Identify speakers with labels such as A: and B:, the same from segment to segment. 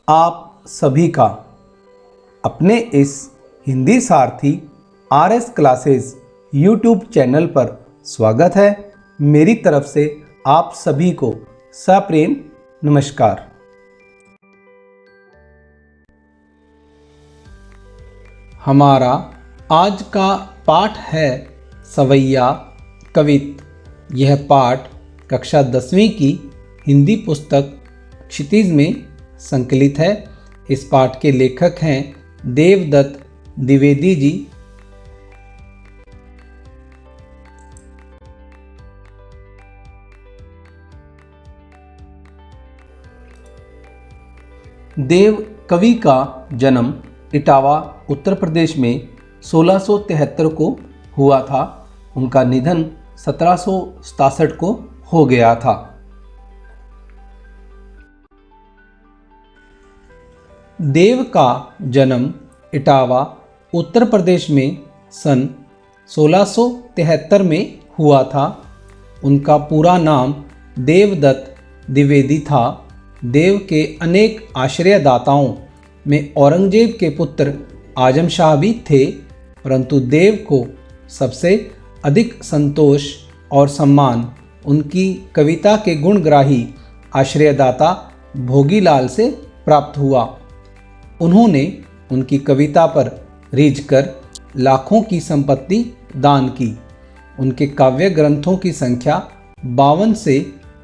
A: आप सभी का अपने इस हिंदी सारथी RS क्लासेस यूट्यूब चैनल पर स्वागत है। मेरी तरफ से आप सभी को सप्रेम नमस्कार। हमारा आज का पाठ है सवैया कवित। यह पाठ कक्षा 10वीं की हिंदी पुस्तक क्षितिज में संकलित है। इस पाठ के लेखक हैं देवदत्त द्विवेदी जी। देव कवि का जन्म इटावा उत्तर प्रदेश में 1673 को हुआ था। उनका निधन 1767 को हो गया था। देव का जन्म इटावा उत्तर प्रदेश में सन 1673 में हुआ था। उनका पूरा नाम देवदत्त द्विवेदी था। देव के अनेक आश्रयदाताओं में औरंगजेब के पुत्र आजम शाह भी थे, परंतु देव को सबसे अधिक संतोष और सम्मान उनकी कविता के गुणग्राही आश्रयदाता भोगीलाल से प्राप्त हुआ। उन्होंने उनकी कविता पर रीझकर लाखों की संपत्ति दान की। उनके काव्य ग्रंथों की संख्या 52 से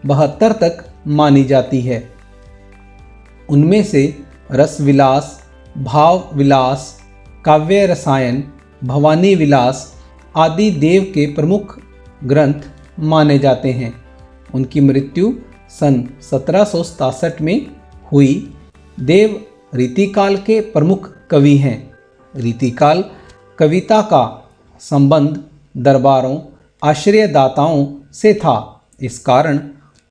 A: 72 तक मानी जाती है। उनमें से रस विलास, भाव विलास, काव्य रसायन, भवानी विलास आदि देव के प्रमुख ग्रंथ माने जाते हैं। उनकी मृत्यु सन 1767 में हुई। देव रीतिकाल के प्रमुख कवि हैं। रीतिकाल कविता का संबंध दरबारों, आश्रयदाताओं से था। इस कारण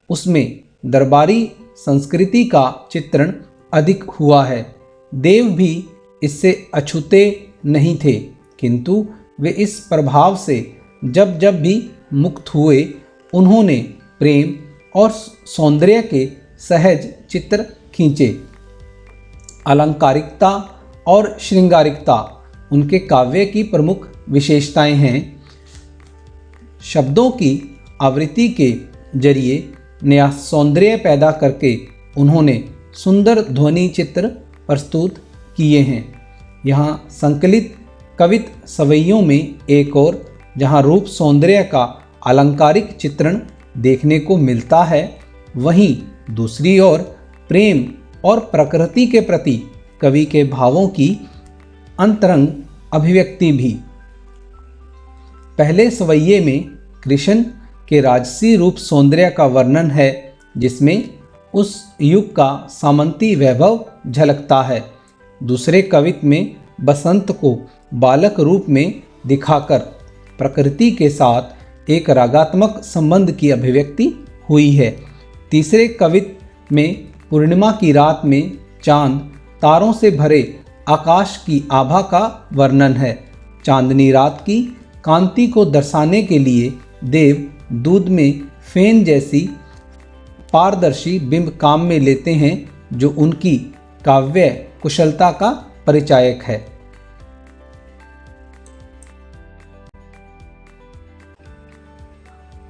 A: उसमें दरबारी संस्कृति का चित्रण अधिक हुआ है। देव भी इससे अछूते नहीं थे, किंतु वे इस प्रभाव से जब जब भी मुक्त हुए, उन्होंने प्रेम और सौंदर्य के सहज चित्र खींचे। अलंकारिकता और श्रृंगारिकता उनके काव्य की प्रमुख विशेषताएं हैं। शब्दों की आवृत्ति के जरिए नया सौंदर्य पैदा करके उन्होंने सुंदर ध्वनि चित्र प्रस्तुत किए हैं। यहाँ संकलित कवित सवैयों में एक और जहाँ रूप सौंदर्य का अलंकारिक चित्रण देखने को मिलता है, वहीं दूसरी ओर प्रेम और प्रकृति के प्रति कवि के भावों की अंतरंग अभिव्यक्ति भी। पहले सवैये में कृष्ण के राजसी रूप सौंदर्य का वर्णन है, जिसमें उस युग का सामंती वैभव झलकता है। दूसरे कवित में बसंत को बालक रूप में दिखाकर प्रकृति के साथ एक रागात्मक संबंध की अभिव्यक्ति हुई है। तीसरे कवित में पूर्णिमा की रात में चांद तारों से भरे आकाश की आभा का वर्णन है। चांदनी रात की कांति को दर्शाने के लिए देव दूध में फेन जैसी पारदर्शी बिंब काम में लेते हैं, जो उनकी काव्य कुशलता का परिचायक है।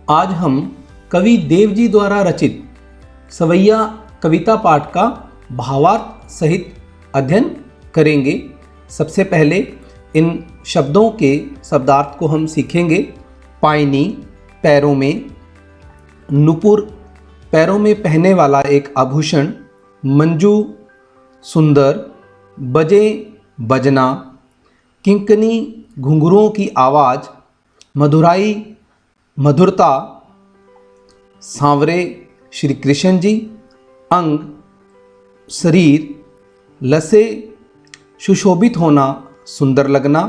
A: आज हम कवि देव जी द्वारा रचित सवैया कविता पाठ का भावार्थ सहित अध्ययन करेंगे। सबसे पहले इन शब्दों के शब्दार्थ को हम सीखेंगे। पायनी पैरों में, नुपुर पैरों में पहने वाला एक आभूषण, मंजू सुंदर, बजे बजना, किंकनी घुंघरुओं की आवाज़, मधुराई मधुरता, सांवरे श्री कृष्ण जी, अंग शरीर, लसे सुशोभित होना, सुंदर लगना,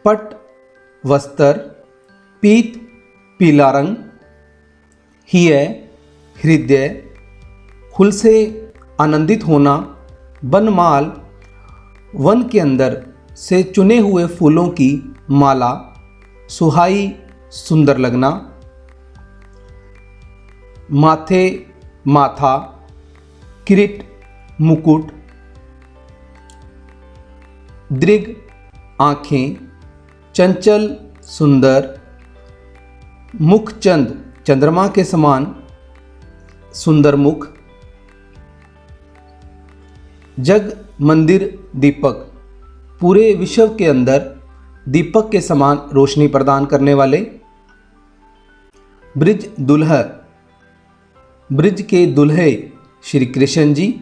A: पट वस्त्र, पीत पीला रंग, हिय हृदय, फूल से आनंदित होना, बनमाल वन के अंदर से चुने हुए फूलों की माला, सुहाई सुंदर लगना, माथे माथा, किरीट मुकुट, दृग आँखें, चंचल सुंदर, मुखचंद चंद्रमा के समान सुंदर मुख, जग मंदिर दीपक पूरे विश्व के अंदर दीपक के समान रोशनी प्रदान करने वाले, ब्रिज दुल्हा ब्रिज के दुल्हे श्री कृष्ण जी।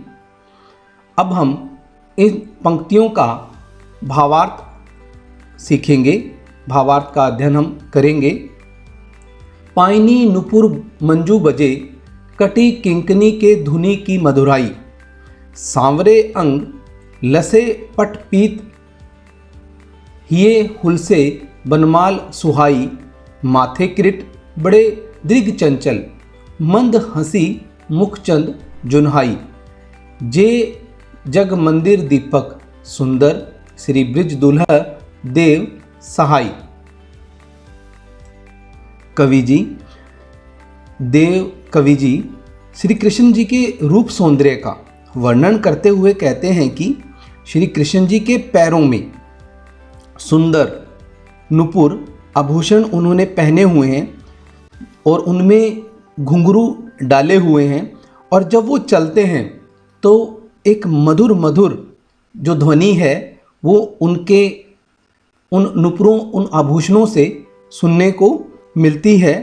A: अब हम इन पंक्तियों का भावार्थ सीखेंगे, भावार्थ का अध्ययन हम करेंगे। पाइनी नुपुर मंजू बजे, कटी किंकनी के धुनी की मधुराई, सांवरे अंग लसे पट पीत, हिये हुलसे बनमाल सुहाई, माथे किरीट बड़े दृग चंचल, मंद हंसी मुखचंद जुन्हाई, जे जग मंदिर दीपक सुंदर, श्री ब्रिज दुल्हा देव सहाय। कवि जी, देव कवि जी श्री कृष्ण जी के रूप सौंदर्य का वर्णन करते हुए कहते हैं कि श्री कृष्ण जी के पैरों में सुंदर नुपुर आभूषण उन्होंने पहने हुए हैं और उनमें घुंघरू डाले हुए हैं, और जब वो चलते हैं तो एक मधुर मधुर जो ध्वनि है वो उनके उन नुपुरों उन आभूषणों से सुनने को मिलती है।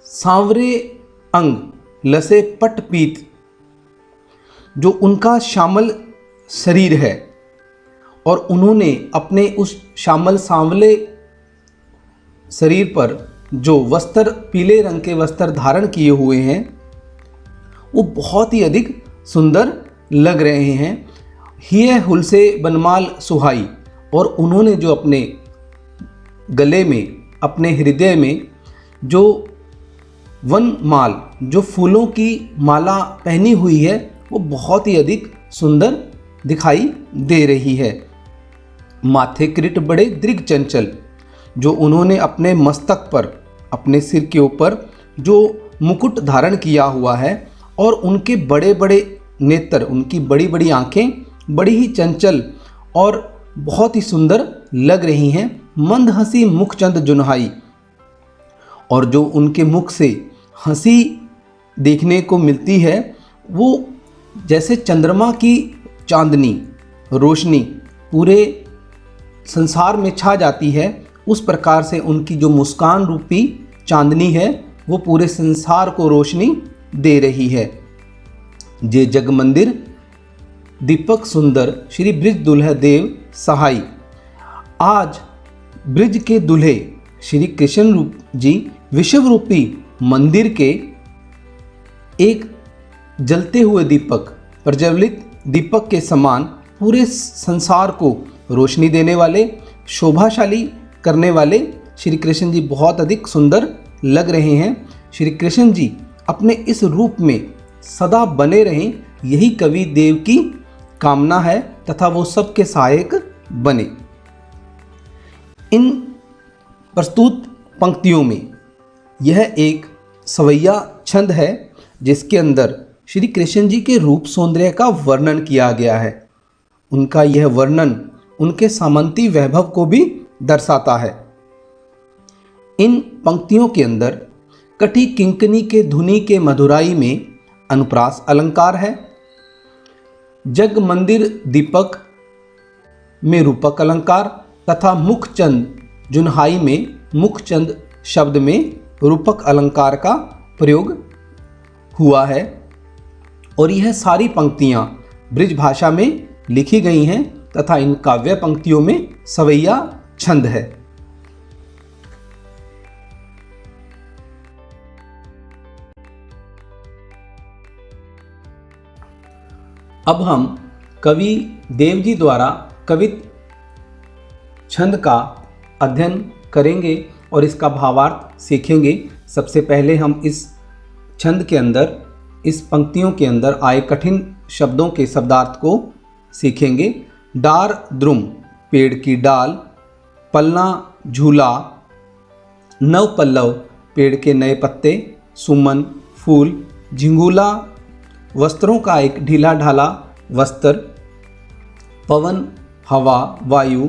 A: सांवरे अंग लसे पट पीत, जो उनका श्यामल शरीर है और उन्होंने अपने उस श्यामल सांवले शरीर पर जो वस्त्र पीले रंग के वस्त्र धारण किए हुए हैं वो बहुत ही अधिक सुंदर लग रहे हैं। हिय हुलसे बनमाल सुहाई, और उन्होंने जो अपने गले में अपने हृदय में जो वनमाल जो फूलों की माला पहनी हुई है वो बहुत ही अधिक सुंदर दिखाई दे रही है। माथे किरीट बड़े दृग चंचल, जो उन्होंने अपने मस्तक पर अपने सिर के ऊपर जो मुकुट धारण किया हुआ है और उनके बड़े बड़े नेत्र, उनकी बड़ी बड़ी आँखें बड़ी ही चंचल और बहुत ही सुंदर लग रही हैं। मंद हंसी मुखचंद जुन्हाई, और जो उनके मुख से हंसी देखने को मिलती है वो जैसे चंद्रमा की चांदनी रोशनी पूरे संसार में छा जाती है, उस प्रकार से उनकी जो मुस्कान रूपी चांदनी है वो पूरे संसार को रोशनी दे रही है। जे जग मंदिर दीपक सुंदर, श्री ब्रिज दुल्हा देव सहाय। आज ब्रिज के दुल्हे श्री कृष्ण रूप जी विश्व रूपी मंदिर के एक जलते हुए दीपक, प्रज्वलित दीपक के समान पूरे संसार को रोशनी देने वाले, शोभाशाली करने वाले श्री कृष्ण जी बहुत अधिक सुंदर लग रहे हैं। श्री कृष्ण जी अपने इस रूप में सदा बने रहें, यही कवि देव की कामना है तथा वो सबके सहायक बने। इन प्रस्तुत पंक्तियों में यह एक सवैया छंद है जिसके अंदर श्री कृष्ण जी के रूप सौंदर्य का वर्णन किया गया है। उनका यह वर्णन उनके सामंती वैभव को भी दर्शाता है। इन पंक्तियों के अंदर कटी किंकनी के धुनी के मधुराई में अनुप्रास अलंकार है। जग मंदिर दीपक में रूपक अलंकार तथा मुखचंद जुन्हाई में मुखचंद शब्द में रूपक अलंकार का प्रयोग हुआ है। और यह सारी पंक्तियाँ ब्रिज भाषा में लिखी गई हैं तथा इन काव्य पंक्तियों में सवैया छंद है। अब हम कवि देव जी द्वारा कवित छंद का अध्ययन करेंगे और इसका भावार्थ सीखेंगे। सबसे पहले हम इस छंद के अंदर, इस पंक्तियों के अंदर आए कठिन शब्दों के शब्दार्थ को सीखेंगे। डार द्रुम पेड़ की डाल, पलना झूला, नव पल्लव पेड़ के नए पत्ते, सुमन फूल, झिंगुला वस्त्रों का एक ढीला ढाला वस्त्र, पवन हवा वायु,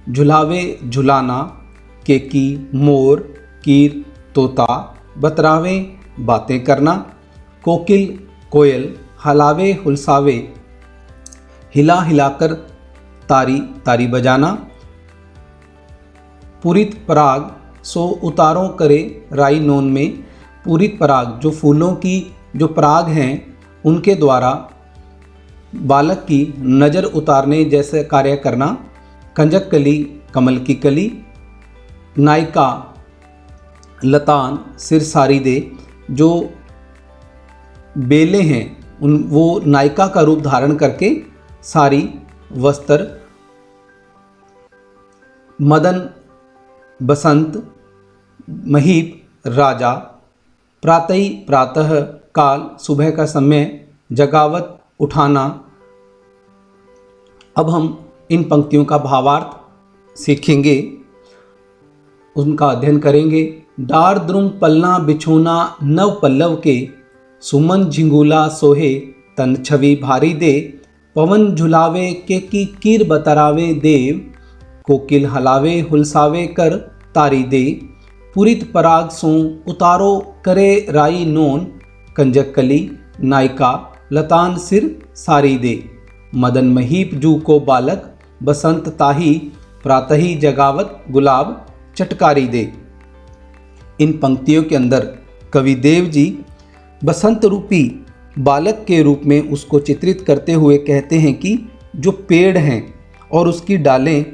A: झुलावे झुलाना, केकी मोर, कीर तोता, बतरावे बातें करना, कोकिल कोयल, हलावे हुलसावे हिला हिलाकर, तारी तारी बजाना, पूरित पराग सो उतारों करे राई नोन में, पूरित पराग जो फूलों की जो पराग हैं उनके द्वारा बालक की नज़र उतारने जैसे कार्य करना, कंजक कली कमल की कली, नायिका लतान सिर सारी दे, जो बेले हैं उन वो नायिका का रूप धारण करके सारी वस्त्र, मदन बसंत, महीप राजा, प्रातः प्रातः काल सुबह का समय, जगावत उठाना। अब हम इन पंक्तियों का भावार्थ सीखेंगे, उनका अध्ययन करेंगे। डार द्रुम पलना बिछोना नव पल्लव के, सुमन झिंगुला सोहे तन छवि भारी दे, पवन झुलावे के की कीर बतरावे देव, कोकिल हलावे हुलसावे कर तारी दे, पुरित पराग सों उतारो करे राई नोन, कंजक कली नायिका लतान सिर सारी दे, मदन महीप जू को बालक, बसंत ताही प्रातही जगावत गुलाब चटकारी दे। इन पंक्तियों के अंदर कवि देव जी बसंत रूपी बालक के रूप में उसको चित्रित करते हुए कहते हैं कि जो पेड़ हैं और उसकी डालें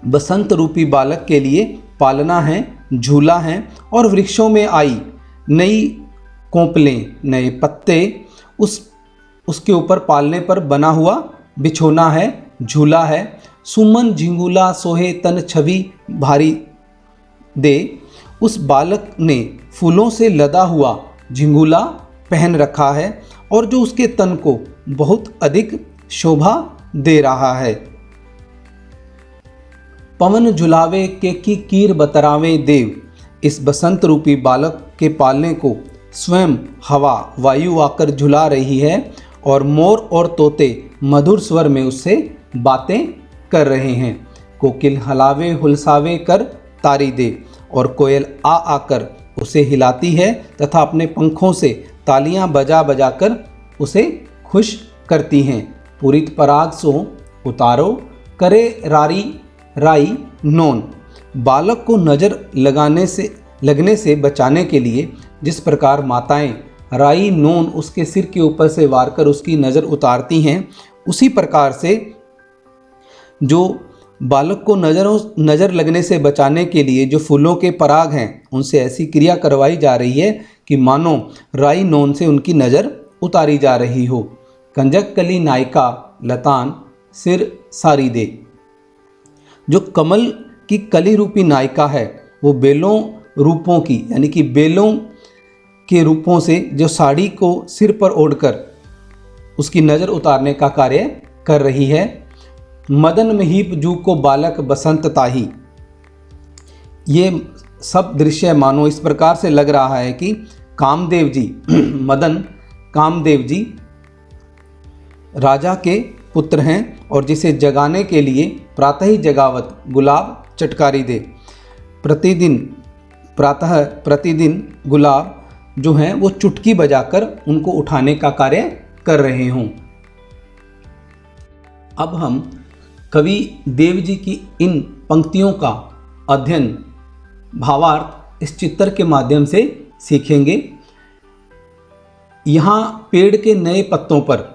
A: बसंत रूपी बालक के लिए पालना है, झूला है, और वृक्षों में आई नई कोंपलें नए पत्ते उसके ऊपर पालने पर बना हुआ बिछोना है, झूला है। सुमन झिंगुला सोहे तन छवि भारी दे, उस बालक ने फूलों से लदा हुआ झिंगुला पहन रखा है और जो उसके तन को बहुत अधिक शोभा दे रहा है। पवन झुलावे के की कीर बतरावे देव, इस बसंत रूपी बालक के पालने को स्वयं हवा वायु आकर झुला रही है और मोर और तोते मधुर स्वर में उससे बातें कर रहे हैं। कोकिल हलावे हुलसावे कर तारी दे, और कोयल आ आकर उसे हिलाती है तथा अपने पंखों से तालियां बजा बजा कर उसे खुश करती हैं। पूरित पराग सो उतारो करे राई नोन, बालक को नज़र लगने से बचाने के लिए जिस प्रकार माताएं राई नोन उसके सिर के ऊपर से वार कर उसकी नज़र उतारती हैं, उसी प्रकार से जो बालक को नज़र लगने से बचाने के लिए जो फूलों के पराग हैं उनसे ऐसी क्रिया करवाई जा रही है कि मानो राई नोन से उनकी नज़र उतारी जा रही हो। कंजक कली नायिका लतान सिर सारी दे, जो कमल की कली रूपी नायिका है वो बेलों रूपों की यानी कि बेलों के रूपों से जो साड़ी को सिर पर ओढ़कर उसकी नज़र उतारने का कार्य कर रही है। मदन महीप जू को बालक बसंत ताही, ये सब दृश्य मानो इस प्रकार से लग रहा है कि कामदेव जी मदन कामदेव जी राजा के पुत्र हैं और जिसे जगाने के लिए प्रातः ही जगावत गुलाब चटकारी दे, प्रतिदिन गुलाब जो हैं वो चुटकी बजाकर उनको उठाने का कार्य कर रहे हों। अब हम कवि देव जी की इन पंक्तियों का अध्ययन भावार्थ इस चित्र के माध्यम से सीखेंगे। यहाँ पेड़ के नए पत्तों पर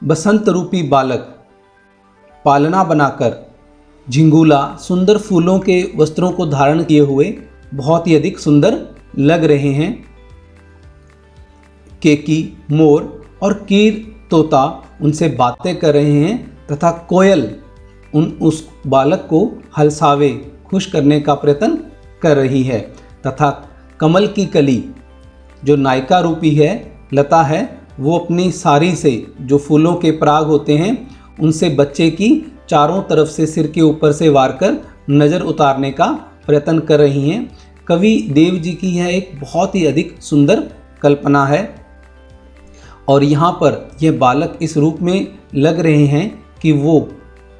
A: बसंत रूपी बालक पालना बनाकर झिंगुला सुंदर फूलों के वस्त्रों को धारण किए हुए बहुत ही अधिक सुंदर लग रहे हैं। केकी मोर और कीर तोता उनसे बातें कर रहे हैं तथा कोयल उस बालक को हलसावे खुश करने का प्रयत्न कर रही है तथा कमल की कली जो नायिका रूपी है लता है वो अपनी साड़ी से जो फूलों के पराग होते हैं उनसे बच्चे की चारों तरफ से सिर के ऊपर से वार कर नज़र उतारने का प्रयत्न कर रही हैं। कवि देव जी की यह एक बहुत ही अधिक सुंदर कल्पना है और यहाँ पर यह बालक इस रूप में लग रहे हैं कि वो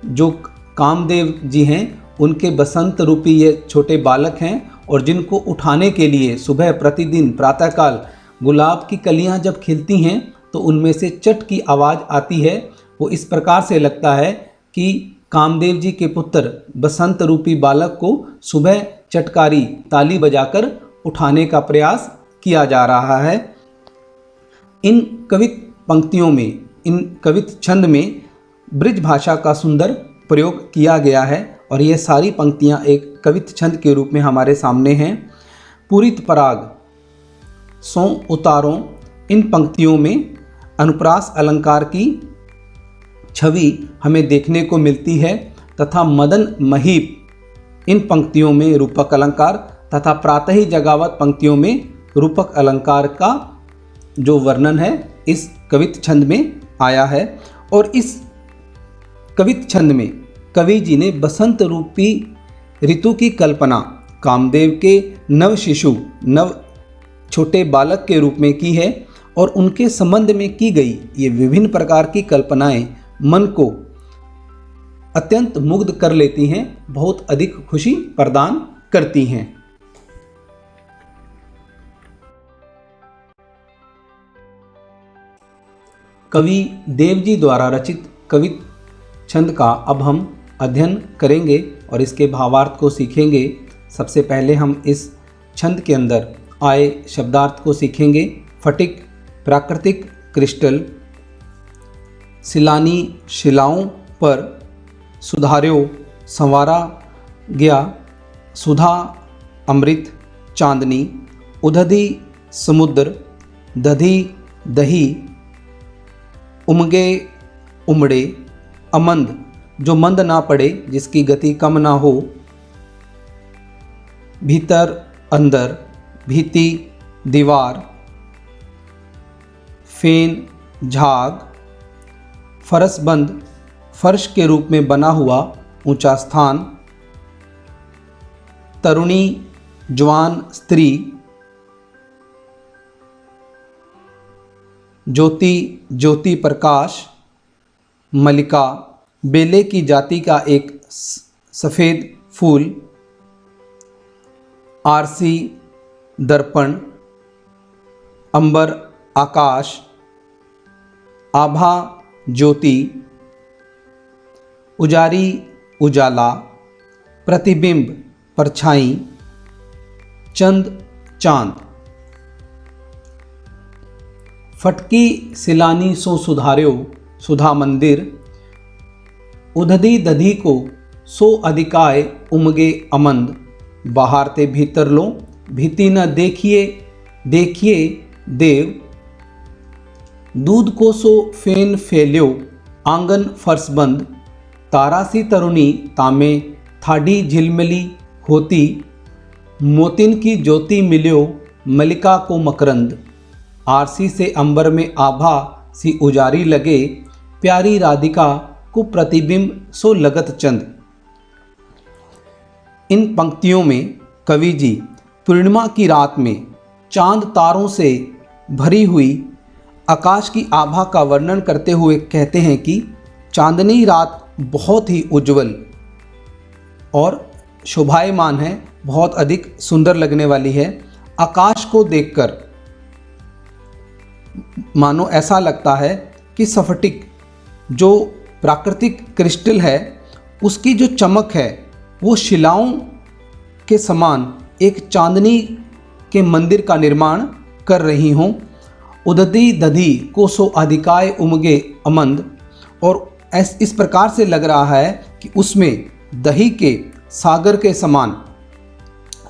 A: जो कामदेव जी हैं उनके बसंत रूपी ये छोटे बालक हैं, और जिनको उठाने के लिए सुबह प्रतिदिन प्रातःकाल गुलाब की कलियां जब खिलती हैं तो उनमें से चट की आवाज़ आती है। वो इस प्रकार से लगता है कि कामदेव जी के पुत्र बसंत रूपी बालक को सुबह चटकारी ताली बजाकर उठाने का प्रयास किया जा रहा है। इन कवित पंक्तियों में, इन कवित छंद में ब्रज भाषा का सुंदर प्रयोग किया गया है, और ये सारी पंक्तियाँ एक कवित छंद के रूप में हमारे सामने हैं। पूरित पराग सो उतारों, इन पंक्तियों में अनुप्रास अलंकार की छवि हमें देखने को मिलती है, तथा मदन महीप इन पंक्तियों में रूपक अलंकार तथा प्रातः ही जगावत पंक्तियों में रूपक अलंकार का जो वर्णन है इस कवित छंद में आया है। और इस कवित छंद में कवि जी ने बसंत रूपी ऋतु की कल्पना कामदेव के नव शिशु, नव छोटे बालक के रूप में की है, और उनके संबंध में की गई ये विभिन्न प्रकार की कल्पनाएं मन को अत्यंत मुग्ध कर लेती हैं, बहुत अधिक खुशी प्रदान करती हैं। कवि देव जी द्वारा रचित कवित छंद का अब हम अध्ययन करेंगे और इसके भावार्थ को सीखेंगे। सबसे पहले हम इस छंद के अंदर आए शब्दार्थ को सीखेंगे। फटिक प्राकृतिक क्रिस्टल, सिलानी शिलाओं पर, सुधार्यो संवारा गया, सुधा अमृत चांदनी, उदधि समुद्र, दधी दही, उमगे उमड़े, अमंद जो मंद ना पड़े, जिसकी गति कम ना हो, भीतर अंदर, भीति दीवार, फेन झाग, फरसबंद फर्श के रूप में बना हुआ ऊंचा स्थान, तरुणी जवान स्त्री, ज्योति ज्योति प्रकाश, मलिका बेले की जाति का एक सफ़ेद फूल, आरसी दर्पण, अंबर आकाश, आभा ज्योति, उजारी उजाला, प्रतिबिंब परछाई, चंद चांद। फटकी सिलानी सो सुधार्यो, सुधा मंदिर, उदधी दधी को सो अधिकाय, उमगे अमंद, बाहर ते भीतर लो, भीति न देखिए देखिए देव, दूध को सो फेन फैल्यो, आंगन फर्सबंद, तारासी तरुणी तामे थाडी झिलमिली होती, मोतिन की ज्योति मिल्यो मलिका को मकरंद, आरसी से अंबर में आभा सी उजारी लगे, प्यारी राधिका को प्रतिबिंब सो लगत चंद। इन पंक्तियों में कवि जी पूर्णिमा की रात में चांद तारों से भरी हुई आकाश की आभा का वर्णन करते हुए कहते हैं कि चांदनी रात बहुत ही उज्जवल और शोभायमान है, बहुत अधिक सुंदर लगने वाली है। आकाश को देखकर मानो ऐसा लगता है कि स्फटिक जो प्राकृतिक क्रिस्टल है उसकी जो चमक है वो शिलाओं के समान एक चांदनी के मंदिर का निर्माण कर रही हों। उदधी दधी को सो अधिकाय उमगे अमंद, और इस प्रकार से लग रहा है कि उसमें दही के सागर के समान,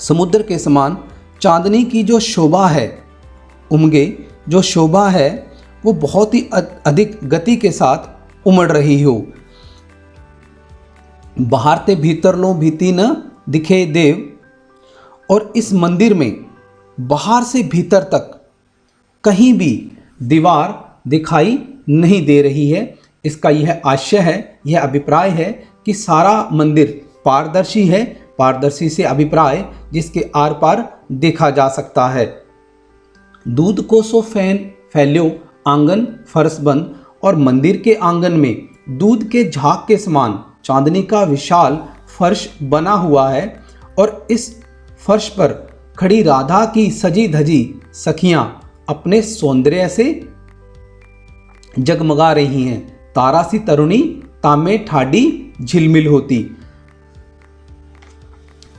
A: समुद्र के समान चांदनी की जो शोभा है, उमगे जो शोभा है वो बहुत ही अधिक गति के साथ उमड़ रही हो। बाहर ते भीतर लो भीति न दिखे देव, और इस मंदिर में बाहर से भीतर तक कहीं भी दीवार दिखाई नहीं दे रही है। इसका यह आशय है, यह अभिप्राय है कि सारा मंदिर पारदर्शी है, पारदर्शी से अभिप्राय जिसके आर पार देखा जा सकता है। दूध को सो फैन फैल्यो, आंगन फर्श बंद, और मंदिर के आंगन में दूध के झाग के समान चांदनी का विशाल फर्श बना हुआ है और इस फर्श पर खड़ी राधा की सजी धजी सखियां अपने सौंदर्य से जगमगा रही हैं। तारा सी तरुणी तामे ठाडी झिलमिल होती।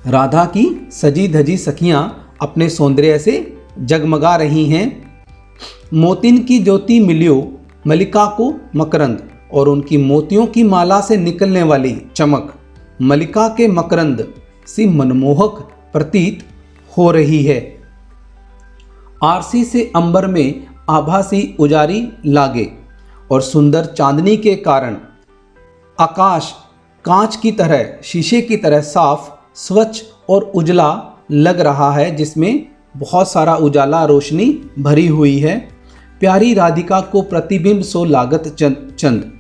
A: राधा की सजी धजी सखियां अपने सौंदर्य से जगमगा रही हैं। मोतिन की ज्योति मिलियो मलिका को मकरंद, और उनकी मोतियों की माला से निकलने वाली चमक मलिका के मकरंद सी मनमोहक प्रतीत हो रही है। आरसी से अंबर में आभासी उजारी लागे और सुंदर चांदनी के कारण आकाश कांच की तरह, शीशे की तरह साफ, स्वच्छ और उजला लग रहा है, जिसमें बहुत सारा उजाला रोशनी भरी हुई है। प्यारी राधिका को प्रतिबिंब सो लागत चंद,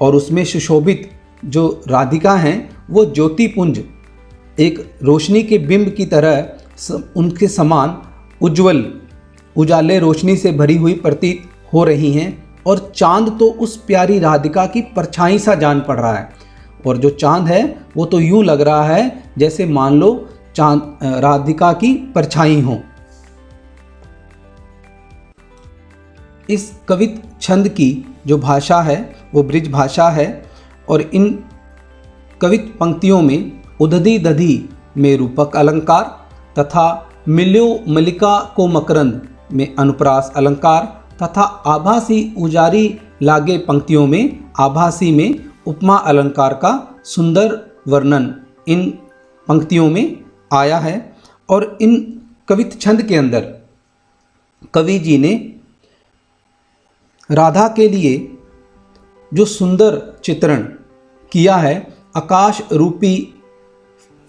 A: और उसमें सुशोभित जो राधिका हैं वो ज्योतिपुंज एक रोशनी के बिंब की तरह उनके समान उज्जवल उजाले रोशनी से भरी हुई प्रतीत हो रही हैं। और चांद तो उस प्यारी राधिका की परछाई सा जान पड़ रहा है, और जो चांद है वो तो यूं लग रहा है जैसे मान लो चांद राधिका की परछाई हो। इस कवित छंद की जो भाषा है वो ब्रिज भाषा है, और इन कवित पंक्तियों में उदधी दधी में रूपक अलंकार तथा मिल्यो मलिका को मकरंद में अनुप्रास अलंकार तथा आभासी उजारी लागे पंक्तियों में आभासी में उपमा अलंकार का सुंदर वर्णन इन पंक्तियों में आया है। और इन कवित छंद के अंदर कवि जी ने राधा के लिए जो सुंदर चित्रण किया है आकाश रूपी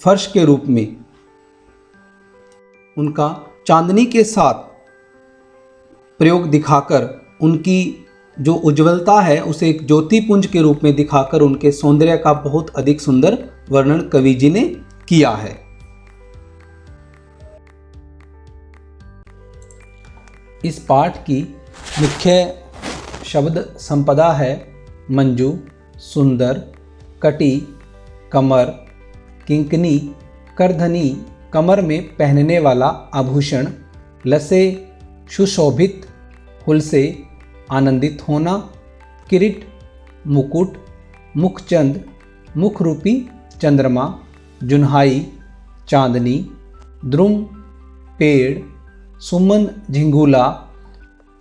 A: फर्श के रूप में, उनका चांदनी के साथ प्रयोग दिखाकर उनकी जो उज्ज्वलता है उसे एक ज्योतिपुंज के रूप में दिखाकर उनके सौंदर्य का बहुत अधिक सुंदर वर्णन कवि जी ने किया है। इस पाठ की मुख्य शब्द संपदा है मंजू, सुंदर, कटी, कमर, किंकनी, करधनी कमर में पहनने वाला आभूषण, लसे, सुशोभित, हुल से आनंदित होना, किरीट, मुकुट, मुखचंद, मुखरूपी चंद्रमा, जुन्हाई, चांदनी, द्रुम, पेड़, सुमन, झिंगुला,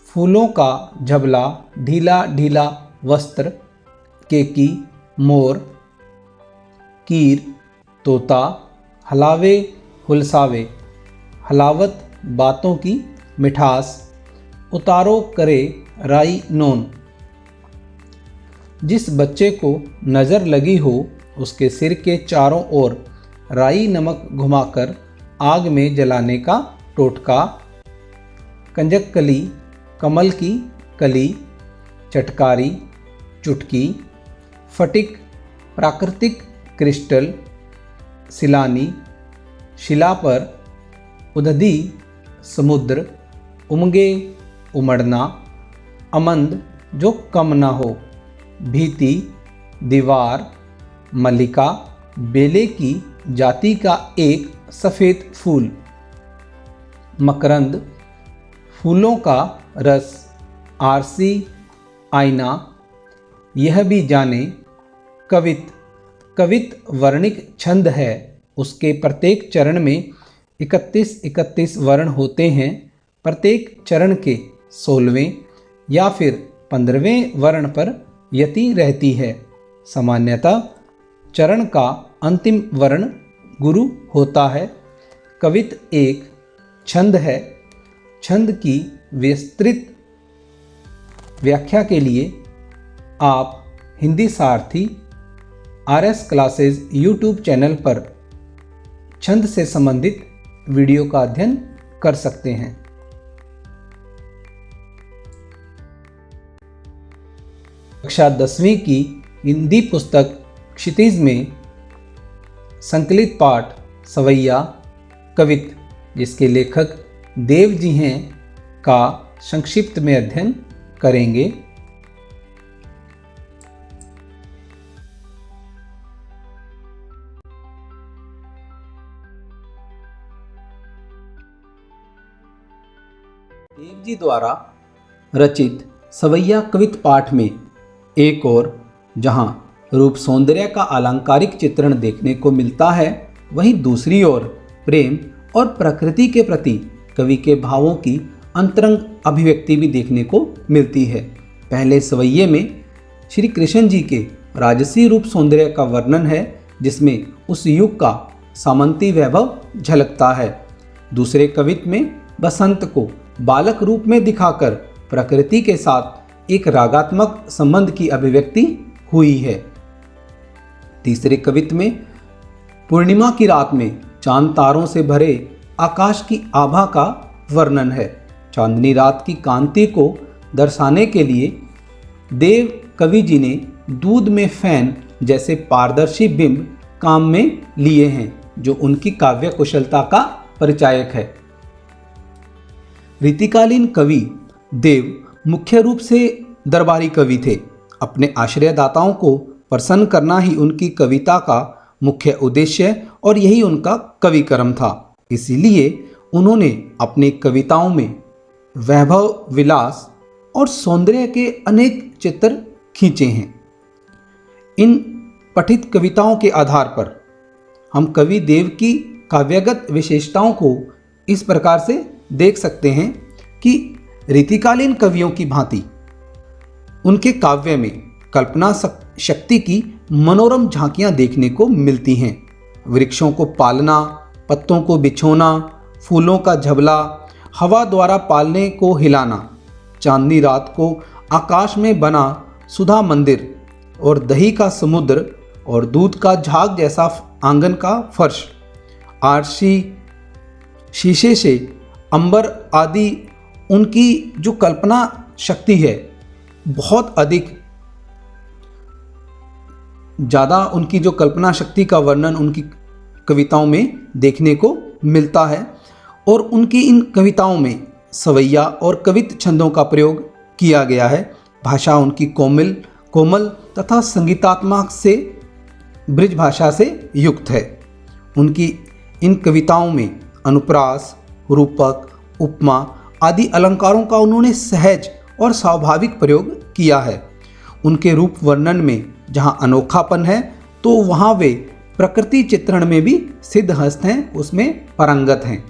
A: फूलों का झबला, ढीला ढीला वस्त्र, केकी, मोर, कीर, तोता, हलावे हुलसावे, हलावत बातों की मिठास, उतारो करे राई नोन। जिस बच्चे को नज़र लगी हो उसके सिर के चारों ओर राई नमक घुमाकर आग में जलाने का टोटका, कंजककली, कमल की कली, चटकारी, चुटकी, फटिक, प्राकृतिक क्रिस्टल, सिलानी, शिला पर, उदधी, समुद्र, उमगे, उमड़ना, अमंद जो कम ना हो, भीति, दीवार, मल्लिका, बेले की जाति का एक सफ़ेद फूल, मकरंद, फूलों का रस, आरसी, आईना। यह भी जाने कवित वर्णिक छंद है, उसके प्रत्येक चरण में 31 वर्ण होते हैं। प्रत्येक चरण के 16वें या फिर 15वें वर्ण पर यति रहती है। सामान्यतः चरण का अंतिम वर्ण गुरु होता है। कवित एक छंद है। छंद की विस्तृत व्याख्या के लिए आप हिंदी सारथी RS क्लासेस यूट्यूब चैनल पर छंद से संबंधित वीडियो का अध्ययन कर सकते हैं। कक्षा 10वीं की हिंदी पुस्तक क्षितिज में संकलित पाठ सवैया कवित, जिसके लेखक देव जी हैं, का संक्षिप्त में अध्ययन करेंगे। जी द्वारा रचित सवैया कवित पाठ में एक और जहाँ रूप सौंदर्य का अलंकारिक चित्रण देखने को मिलता है, वहीं दूसरी ओर प्रेम और प्रकृति के प्रति कवि के भावों की अंतरंग अभिव्यक्ति भी देखने को मिलती है। पहले सवैये में श्री कृष्ण जी के राजसी रूप सौंदर्य का वर्णन है, जिसमें उस युग का सामंती वैभव झलकता है। दूसरे कवित में बसंत को बालक रूप में दिखाकर प्रकृति के साथ एक रागात्मक संबंध की अभिव्यक्ति हुई है। तीसरे कवित में पूर्णिमा की रात में चांद तारों से भरे आकाश की आभा का वर्णन है। चांदनी रात की कांति को दर्शाने के लिए देव कवि जी ने दूध में फैन जैसे पारदर्शी बिंब काम में लिए हैं, जो उनकी काव्य कुशलता का परिचायक है। रीतिकालीन कवि देव मुख्य रूप से दरबारी कवि थे। अपने आश्रयदाताओं को प्रसन्न करना ही उनकी कविता का मुख्य उद्देश्य और यही उनका कवि कर्म था। इसीलिए उन्होंने अपनी कविताओं में वैभव, विलास और सौंदर्य के अनेक चित्र खींचे हैं। इन पठित कविताओं के आधार पर हम कवि देव की काव्यगत विशेषताओं को इस प्रकार से देख सकते हैं कि रीतिकालीन कवियों की भांति उनके काव्य में कल्पना शक्ति की मनोरम झांकियां देखने को मिलती हैं। वृक्षों को पालना, पत्तों को बिछोना, फूलों का झबला, हवा द्वारा पालने को हिलाना, चांदनी रात को आकाश में बना सुधा मंदिर और दही का समुद्र और दूध का झाग जैसा आंगन का फर्श, आरसी, शीशे से अंबर आदि, उनकी जो कल्पना शक्ति है बहुत अधिक ज़्यादा, उनकी जो कल्पना शक्ति का वर्णन उनकी कविताओं में देखने को मिलता है। और उनकी इन कविताओं में सवैया और कवित छंदों का प्रयोग किया गया है। भाषा उनकी कोमल तथा संगीतात्मक से ब्रिज भाषा से युक्त है। उनकी इन कविताओं में अनुप्रास, रूपक, उपमा आदि अलंकारों का उन्होंने सहज और स्वाभाविक प्रयोग किया है। उनके रूप वर्णन में जहाँ अनोखापन है, तो वहाँ वे प्रकृति चित्रण में भी सिद्धहस्त हैं, उसमें पारंगत हैं।